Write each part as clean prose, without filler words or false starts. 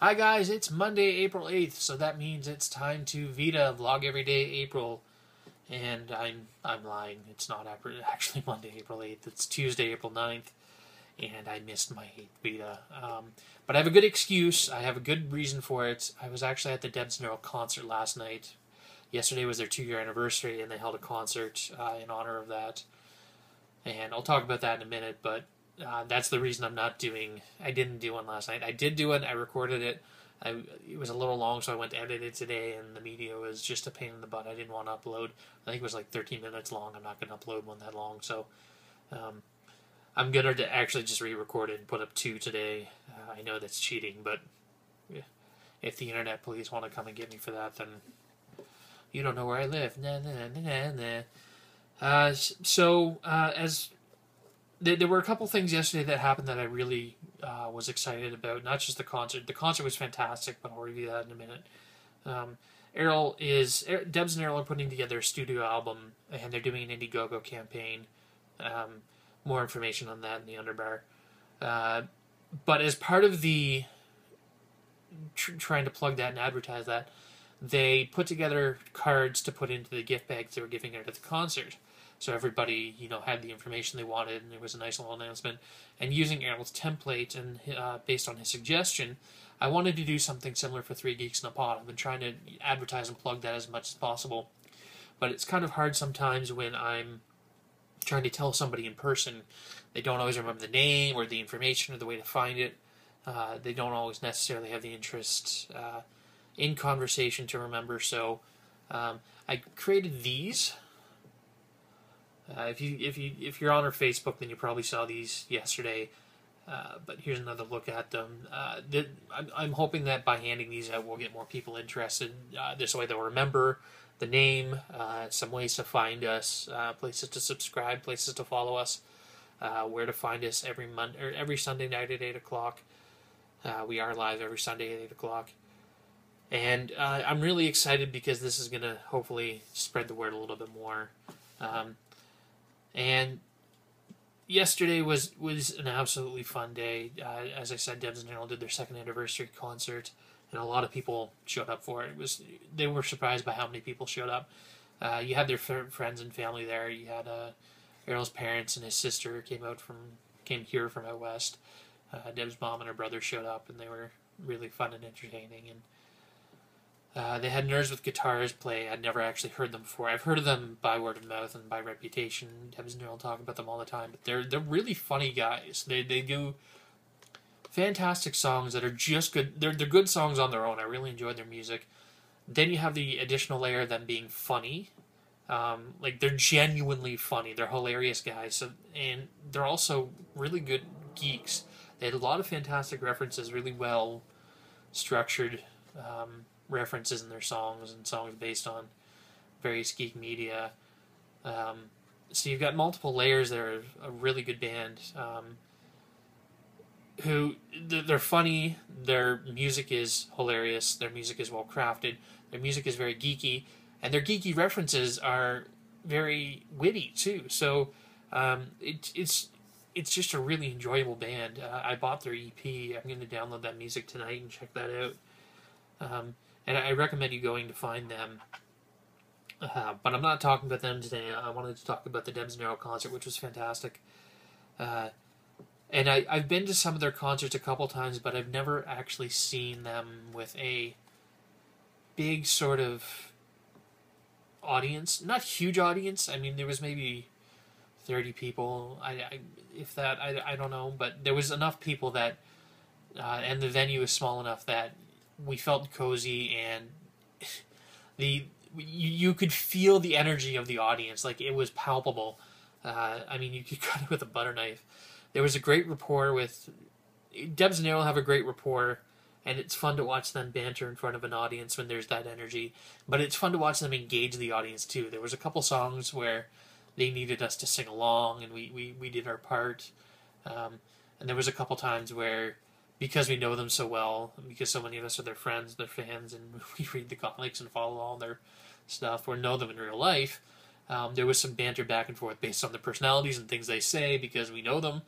Hi guys, it's Monday, April 8th, so that means it's time to VEDA vlog every day April. And I'm lying. It's not actually Monday, April 8th. It's Tuesday, April 9th, and I missed my 8th VEDA. But I have a good excuse. I have a good reason for it. I was actually at the Debs Errol concert last night. Yesterday was their 2-year anniversary, and they held a concert in honor of that. And I'll talk about that in a minute, but that's the reason I didn't do one last night. I did do it. I recorded it. It was a little long, so I went to edit it today, and the media was just a pain in the butt. I didn't want to upload. I think it was like 13 minutes long. I'm not going to upload one that long, so I'm going to actually just re-record it and put up 2 today. I know that's cheating, but if the internet police want to come and get me for that, then you don't know where I live. Nah, nah, nah, nah, nah. As there were a couple things yesterday that happened that I really was excited about. Not just the concert. The concert was fantastic, but I'll review that in a minute. Debs and Errol are putting together a studio album, and they're doing an Indiegogo campaign. More information on that in the underbar. But as part of the trying to plug that and advertise that, they put together cards to put into the gift bags they were giving out at the concert. So everybody, had the information they wanted, and there was a nice little announcement. And using Errol's template and based on his suggestion, I wanted to do something similar for Three Geeks in a Pod. I've been trying to advertise and plug that as much as possible. But it's kind of hard sometimes when I'm trying to tell somebody in person. They don't always remember the name or the information or the way to find it. They don't always necessarily have the interest in conversation to remember. So I created these. If you're on our Facebook, then you probably saw these yesterday. But here's another look at them. I'm hoping that by handing these out, we'll get more people interested. This way, they'll remember the name, some ways to find us, places to subscribe, places to follow us, where to find us every Sunday night at 8:00. We are live every Sunday at 8:00. And I'm really excited because this is going to hopefully spread the word a little bit more. And yesterday was an absolutely fun day. As I said, Debs and Errol did their 2nd anniversary concert, and a lot of people showed up for it. They were surprised by how many people showed up. You had their friends and family there. You had Errol's parents and his sister came here from out west. Deb's mom and her brother showed up, and they were really fun and entertaining. And they had nerds with guitars play. I'd never actually heard them before. I've heard of them by word of mouth and by reputation. Debs and Errol talk about them all the time. But they're really funny guys. They do fantastic songs that are just good. They're good songs on their own. I really enjoyed their music. Then you have the additional layer of them being funny. They're genuinely funny. They're hilarious guys. And they're also really good geeks. They had a lot of fantastic references, really well structured references in their songs and songs based on various geek media. So you've got multiple layers there of a really good band they're funny, their music is hilarious, their music is well crafted, their music is very geeky, and their geeky references are very witty too. So it's just a really enjoyable band. I bought their EP. I'm going to download that music tonight and check that out. And I recommend you going to find them. But I'm not talking about them today. I wanted to talk about the Debs and Errol concert, which was fantastic. And I've been to some of their concerts a couple times, but I've never actually seen them with a big sort of audience. Not huge audience. I mean, there was maybe 30 people. If that, I don't know. But there was enough people that, and the venue was small enough that we felt cozy, and you could feel the energy of the audience. Like, it was palpable. You could cut it with a butter knife. There was a great rapport with Debs and Errol. Have a great rapport, and it's fun to watch them banter in front of an audience when there's that energy. But it's fun to watch them engage the audience too. There was a couple songs where they needed us to sing along, and we did our part. And there was a couple times where, because we know them so well, because so many of us are their friends, their fans, and we read the comics and follow all their stuff or know them in real life, there was some banter back and forth based on the personalities and things they say because we know them.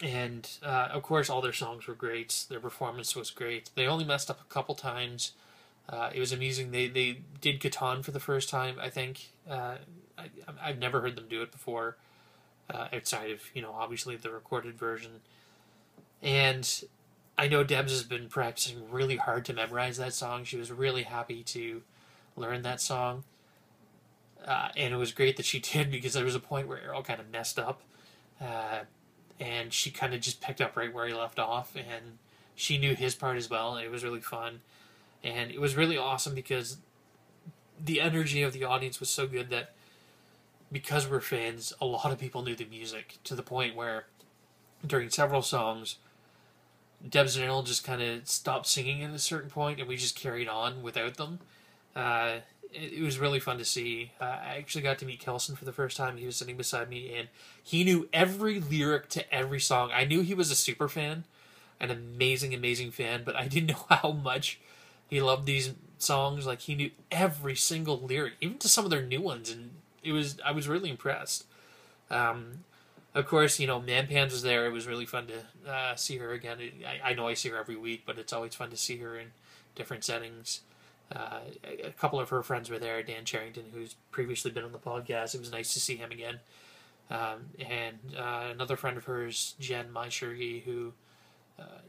And of course, all their songs were great. Their performance was great. They only messed up a couple times. It was amusing. They did Catan for the first time, I think. I've never heard them do it before, outside of, obviously the recorded version. And I know Debs has been practicing really hard to memorize that song. She was really happy to learn that song. And it was great that she did, because there was a point where Errol kind of messed up. And she kind of just picked up right where he left off. And she knew his part as well. And it was really fun. And it was really awesome because the energy of the audience was so good that, because we're fans, a lot of people knew the music, to the point where during several songs, Debs and Errol just kind of stopped singing at a certain point, and we just carried on without them. It was really fun to see. I actually got to meet Kelson for the first time. He was sitting beside me, and he knew every lyric to every song. I knew he was a super fan, an amazing, amazing fan, but I didn't know how much he loved these songs. Like, he knew every single lyric, even to some of their new ones, and I was really impressed. Of course, Manpans was there. It was really fun to see her again. I know I see her every week, but it's always fun to see her in different settings. A couple of her friends were there. Dan Charrington, who's previously been on the podcast. It was nice to see him again. And another friend of hers, Jen Maishergi, who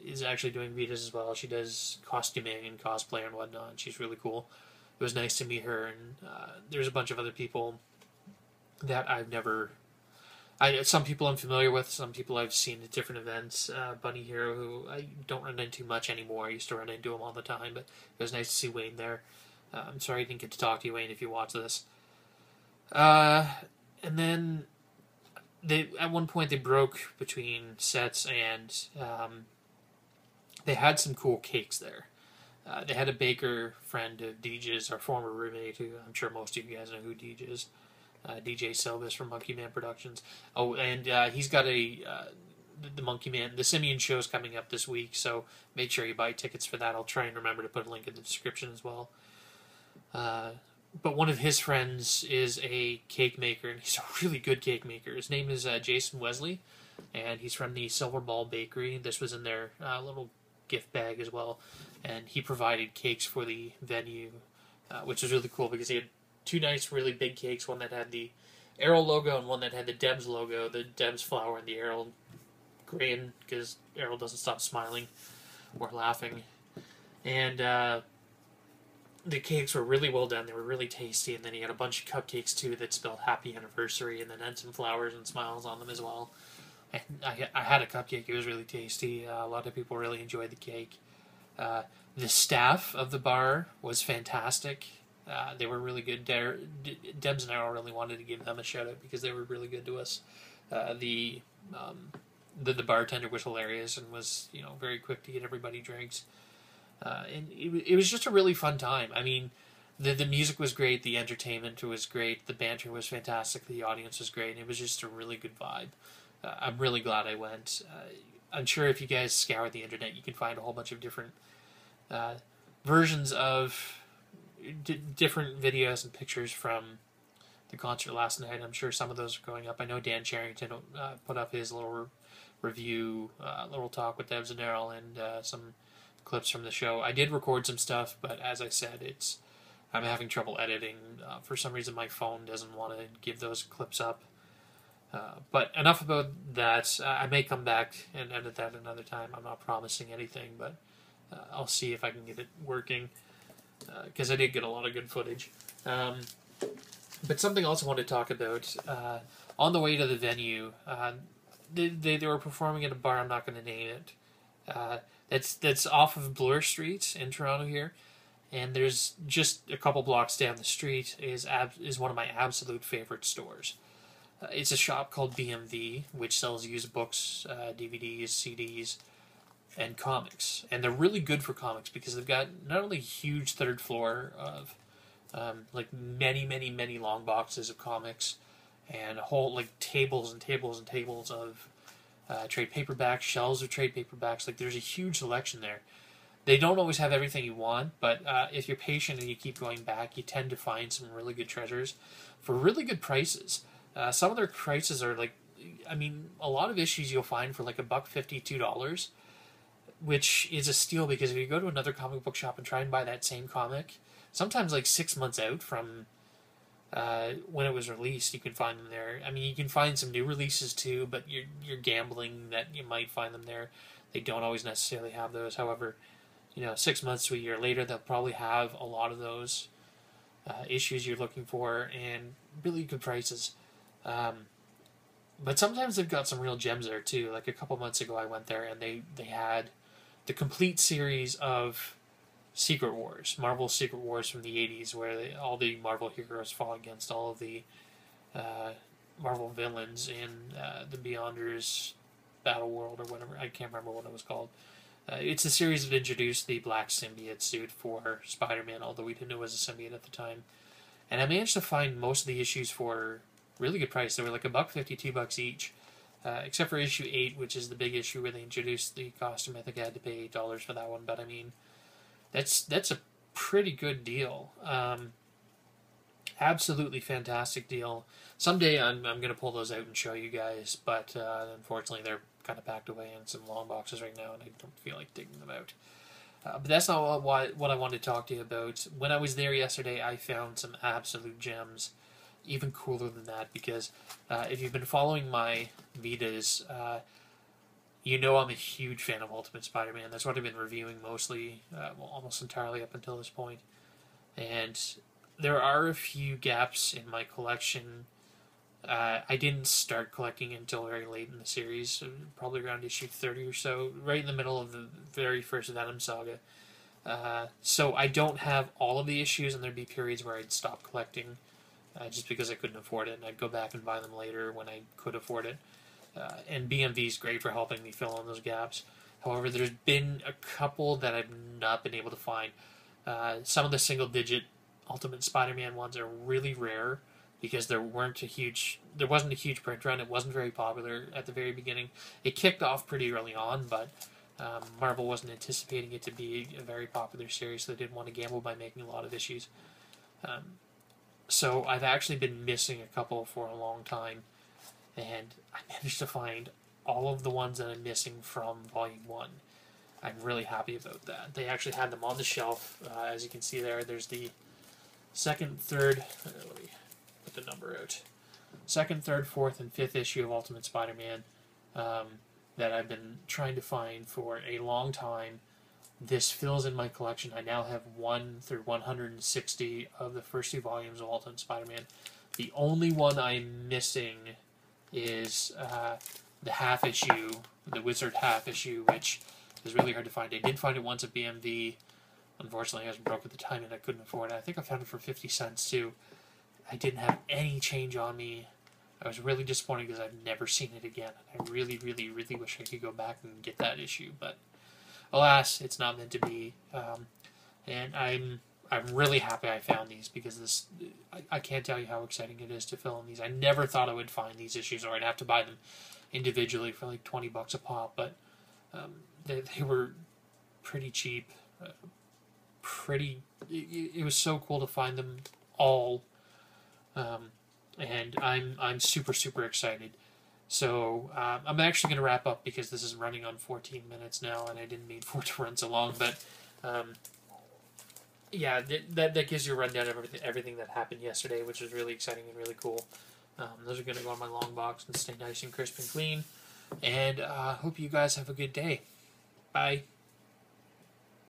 is actually doing VEDAs as well. She does costuming and cosplay and whatnot. She's really cool. It was nice to meet her, and there's a bunch of other people that I've never... some people I'm familiar with, some people I've seen at different events. Bunny Hero, who I don't run into much anymore. I used to run into him all the time, but it was nice to see Wayne there. I'm sorry I didn't get to talk to you, Wayne, if you watch this. And then at one point they broke between sets, and they had some cool cakes there. They had a baker friend of DJ's, our former roommate, who I'm sure most of you guys know who DJ is. DJ Silvis from Monkey Man Productions. Oh, and he's got the Monkey Man, the Simeon show's coming up this week, so make sure you buy tickets for that. I'll try and remember to put a link in the description as well. But one of his friends is a cake maker, and he's a really good cake maker. His name is Jason Wesley, and he's from the Silver Ball Bakery. This was in their little gift bag as well, and he provided cakes for the venue, which was really cool because he had two nice, really big cakes, one that had the Errol logo and one that had the Debs logo, the Debs flower and the Errol grin, because Errol doesn't stop smiling or laughing. And the cakes were really well done. They were really tasty, and then he had a bunch of cupcakes too that spelled Happy Anniversary, and then had some flowers and smiles on them as well. And I had a cupcake. It was really tasty. A lot of people really enjoyed the cake. The staff of the bar was fantastic. They were really good. Debs and Errol really wanted to give them a shout out because they were really good to us. The bartender was hilarious and was very quick to get everybody drinks. And it was just a really fun time. I mean, the music was great, the entertainment was great, the banter was fantastic, the audience was great, and it was just a really good vibe. I'm really glad I went. I'm sure if you guys scour the internet, you can find a whole bunch of different versions of different videos and pictures from the concert last night. I'm sure some of those are going up. I know Dan Charrington put up his little review, little talk with Debs and Errol, and some clips from the show. I did record some stuff, but as I said, I'm having trouble editing. For some reason, my phone doesn't want to give those clips up. But enough about that. I may come back and edit that another time. I'm not promising anything, but I'll see if I can get it working, because I did get a lot of good footage. But something else I want to talk about, on the way to the venue, they were performing at a bar. I'm not going to name it. That's off of Bloor Street in Toronto here, and there's just a couple blocks down the street is one of my absolute favorite stores. It's a shop called BMV, which sells used books, DVDs, CDs, and comics. And they're really good for comics because they've got not only a huge third floor of many, many, many long boxes of comics, and a whole tables and tables and tables of trade paperbacks, shelves of trade paperbacks. There's a huge selection there. They don't always have everything you want, but if you're patient and you keep going back, you tend to find some really good treasures for really good prices. Some of their prices are I mean, a lot of issues you'll find for like $1.50, $2, which is a steal because if you go to another comic book shop and try and buy that same comic, sometimes like 6 months out from when it was released, you can find them there. I mean, you can find some new releases too, but you're gambling that you might find them there. They don't always necessarily have those. However, 6 months to a year later, they'll probably have a lot of those issues you're looking for and really good prices. But sometimes they've got some real gems there too. Like a couple months ago, I went there and they had the complete series of Secret Wars, Marvel Secret Wars from the 80s, where all the Marvel heroes fought against all of the Marvel villains in the Beyonders Battle World or whatever. I can't remember what it was called. It's a series that introduced the black symbiote suit for Spider-Man, although we didn't know it was a symbiote at the time. And I managed to find most of the issues for really good price. They were like $1.50, $2 each, except for issue 8, which is the big issue where they introduced the costume. I think I had to pay $8 for that one, but I mean, that's a pretty good deal. Absolutely fantastic deal. Someday I'm going to pull those out and show you guys, but unfortunately they're kind of packed away in some long boxes right now, and I don't feel like digging them out. But that's not what I wanted to talk to you about. When I was there yesterday, I found some absolute gems, even cooler than that, because if you've been following my VEDAs, I'm a huge fan of Ultimate Spider-Man. That's what I've been reviewing mostly, almost entirely up until this point. And there are a few gaps in my collection. I didn't start collecting until very late in the series, probably around issue 30 or so, right in the middle of the very first Venom saga. So I don't have all of the issues, and there'd be periods where I'd stop collecting just because I couldn't afford it, and I'd go back and buy them later when I could afford it. And BMV is great for helping me fill in those gaps. However, there's been a couple that I've not been able to find. Some of the single-digit Ultimate Spider-Man ones are really rare, because there wasn't a huge print run. It wasn't very popular at the very beginning. It kicked off pretty early on, but Marvel wasn't anticipating it to be a very popular series, so they didn't want to gamble by making a lot of issues. So I've actually been missing a couple for a long time, and I managed to find all of the ones that I'm missing from Volume 1. I'm really happy about that. They actually had them on the shelf. As you can see there, there's the second, third... let me the number out. Second, third, fourth, and fifth issue of Ultimate Spider-Man that I've been trying to find for a long time. This fills in my collection. I now have 1 through 160 of the first 2 volumes of Ultimate Spider-Man. The only one I'm missing is the half issue, the Wizard half issue, which is really hard to find. I did find it once at BMV. Unfortunately, I was broke at the time and I couldn't afford it. I think I found it for 50 cents too. I didn't have any change on me. I was really disappointed because I've never seen it again. I really, really, really wish I could go back and get that issue, but alas, it's not meant to be. And I'm really happy I found these, because I can't tell you how exciting it is to fill in these. I never thought I would find these issues, or I'd have to buy them individually for like $20 a pop, but they were pretty cheap. It was so cool to find them all. And I'm super, super excited. So I'm actually going to wrap up because this is running on 14 minutes now, and I didn't mean for it to run so long. But yeah, that gives you a rundown of everything that happened yesterday, which was really exciting and really cool. Those are going to go in my long box and stay nice and crisp and clean. And hope you guys have a good day. Bye.